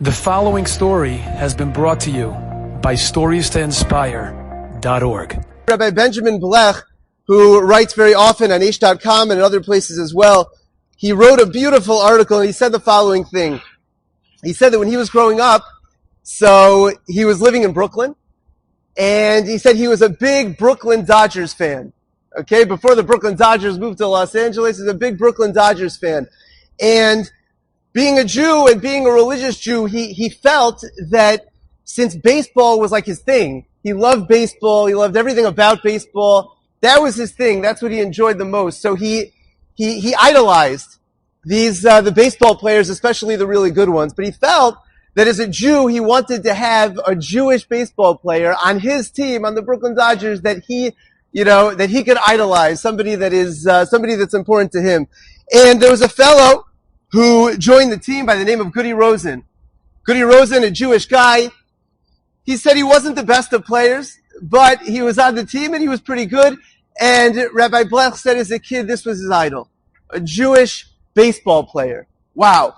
The following story has been brought to you by StoriesToInspire.org. Rabbi Benjamin Blech, who writes very often on Ish.com and other places as well, he wrote a beautiful article and he said the following thing. He said that when he was growing up, so he was living in Brooklyn, and he said he was a big Brooklyn Dodgers fan. Okay, before the Brooklyn Dodgers moved to Los Angeles, he was a big Brooklyn Dodgers fan. And being a Jew and being a religious Jew, he felt that since baseball was like his thing, he loved baseball, he loved everything about baseball, that was his thing, that's what he enjoyed the most. So he idolized the baseball players, especially the really good ones, but he felt that as a Jew, he wanted to have a Jewish baseball player on his team, on the Brooklyn Dodgers, that he could idolize, somebody that's important to him. And there was a fellow who joined the team by the name of Goody Rosen. Goody Rosen, a Jewish guy. He said he wasn't the best of players, but he was on the team and he was pretty good. And Rabbi Blech said as a kid, this was his idol. A Jewish baseball player. Wow.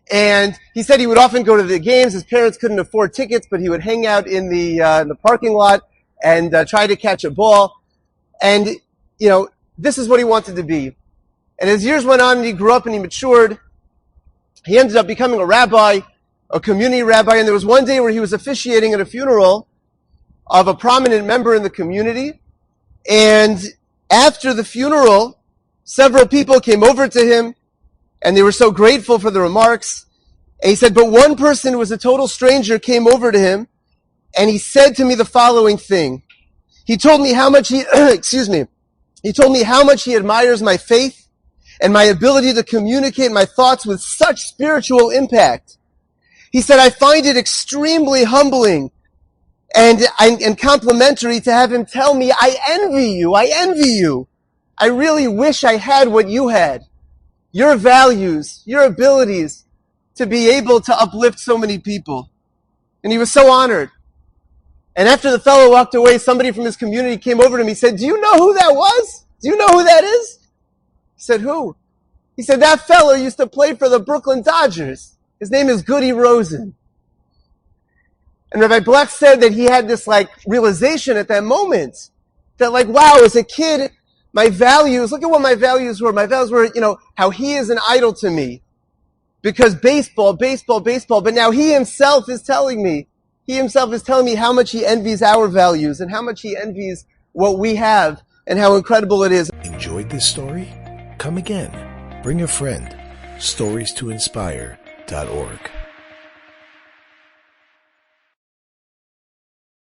And he said he would often go to the games. His parents couldn't afford tickets, but he would hang out in the parking lot and try to catch a ball. And, this is what he wanted to be. And as years went on and he grew up and he matured, he ended up becoming a rabbi, a community rabbi, and there was one day where he was officiating at a funeral of a prominent member in the community. And after the funeral, several people came over to him, and they were so grateful for the remarks. And he said, but one person who was a total stranger came over to him, and he said to me the following thing. He told me how much he admires my faith and my ability to communicate my thoughts with such spiritual impact. He said, I find it extremely humbling and complimentary to have him tell me, I envy you. I really wish I had what you had. Your values, your abilities to be able to uplift so many people. And he was so honored. And after the fellow walked away, somebody from his community came over to him. He said, do you know who that was? Do you know who that is? He said, who? He said, that fellow used to play for the Brooklyn Dodgers. His name is Goody Rosen. And Rabbi Blech said that he had this realization at that moment that wow, as a kid, my values, look at what my values were. My values were, how he is an idol to me. Because baseball. But now he himself is telling me how much he envies our values and how much he envies what we have and how incredible it is. Enjoyed this story? Come again. Bring a friend. StoriesToInspire.org